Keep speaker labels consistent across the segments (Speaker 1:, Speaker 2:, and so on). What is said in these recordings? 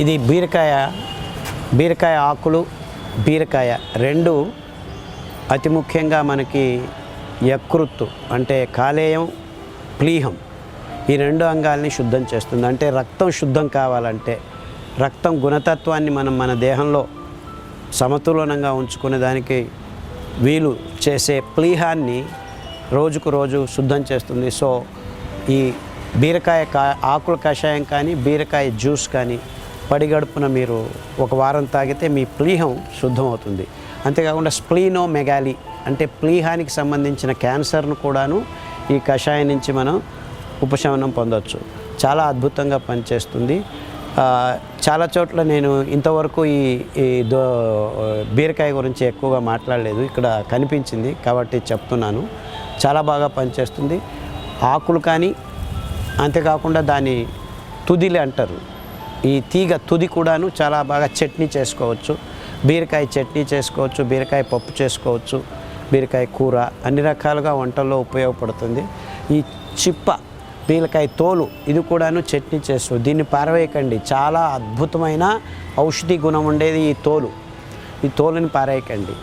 Speaker 1: ఇది బీరకాయ ఆకులు, బీరకాయ రెండు అతి ముఖ్యంగా మనకి యకృత్తు అంటే కాలేయం, ప్లీహం ఈ రెండు అంగాల్ని శుద్ధం చేస్తుంది. అంటే రక్తం శుద్ధం కావాలంటే, రక్తం గుణతత్వాన్ని మనం మన దేహంలో సమతులనంగా ఉంచుకునే దానికి వీలు చేసే ప్లీహాన్ని రోజుకు రోజు శుద్ధం చేస్తుంది. సో ఈ బీరకాయ ఆకుల కషాయం కానీ, బీరకాయ జ్యూస్ కానీ పడిగడుపున మీరు ఒక వారం తాగితే మీ ప్లీహం శుద్ధం అవుతుంది. అంతేకాకుండా స్ప్లీనోమెగాలీ అంటే ప్లీహానికి సంబంధించిన క్యాన్సర్ను కూడాను ఈ కషాయం నుంచి మనం ఉపశమనం పొందవచ్చు. చాలా అద్భుతంగా పనిచేస్తుంది. చాలా చోట్ల నేను ఇంతవరకు ఈ బీరకాయ గురించి ఎక్కువగా మాట్లాడలేదు, ఇక్కడ కనిపించింది కాబట్టి చెప్తున్నాను. చాలా బాగా పనిచేస్తుంది. ఆకులు కానీ, అంతేకాకుండా దాని తుదిలు అంటారు, ఈ తీగ తుది కూడాను చాలా బాగా చట్నీ చేసుకోవచ్చు. బీరకాయ చట్నీ చేసుకోవచ్చు, బీరకాయ పప్పు చేసుకోవచ్చు, బీరకాయ కూర అన్ని రకాలుగా వంటల్లో ఉపయోగపడుతుంది. ఈ చిప్ప బీరకాయ తోలు ఇది కూడాను చట్నీ చేసుకోవచ్చు. దీన్ని పారవేయకండి, చాలా అద్భుతమైన ఔషధి గుణం ఉండేది ఈ తోలు. ఈ తోలుని పారేయకండి,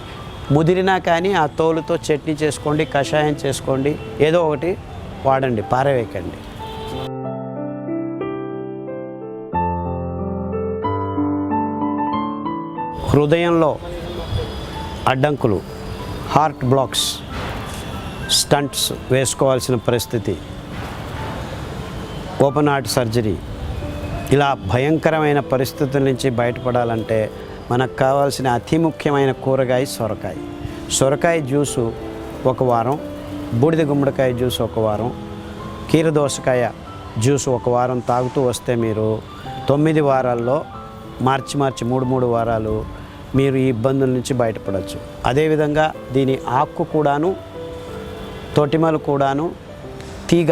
Speaker 1: ముదిరినా కానీ ఆ తోలుతో చట్నీ చేసుకోండి, కషాయం చేసుకోండి, ఏదో ఒకటి వాడండి, పారవేయకండి. హృదయంలో అడ్డంకులు, హార్ట్ బ్లాక్స్, స్టంట్స్ వేసుకోవాల్సిన పరిస్థితి, ఓపెన్ హార్ట్ సర్జరీ, ఇలా భయంకరమైన పరిస్థితుల నుంచి బయటపడాలంటే మనకు కావాల్సిన అతి ముఖ్యమైన కూరగాయ సొరకాయ. సొరకాయ జ్యూసు ఒక వారం, బూడిద గుమ్మడికాయ జ్యూస్ ఒక వారం, కీరదోసకాయ జ్యూస్ ఒక వారం తాగుతూ వస్తే మీరు 9 వారాల్లో మార్చి 3 వారాలు మీరు ఈ ఇబ్బందుల నుంచి బయటపడవచ్చు. అదేవిధంగా దీని ఆకు కూడాను, తొటిమలు కూడాను, తీగ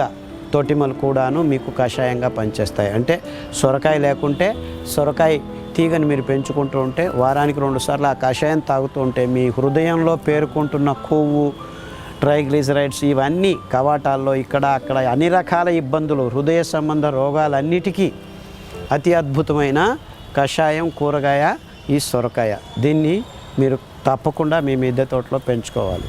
Speaker 1: తొటిమలు కూడాను మీకు కషాయంగా పనిచేస్తాయి. అంటే సొరకాయ లేకుంటే సొరకాయ తీగని మీరు పెంచుకుంటూ ఉంటే వారానికి 2 సార్లు ఆ కషాయం తాగుతూ ఉంటే మీ హృదయంలో పేరుకుంటున్న కొవ్వు, ట్రైగ్లిజరైడ్స్ ఇవన్నీ కవాటాల్లో ఇక్కడ అక్కడ అన్ని రకాల ఇబ్బందులు, హృదయ సంబంధ రోగాలన్నిటికీ అతి అద్భుతమైన కషాయం కూరగాయ ఈ సొరకాయ. దీన్ని మీరు తప్పకుండా మీ మిద్దె తోటలో పెంచుకోవాలి.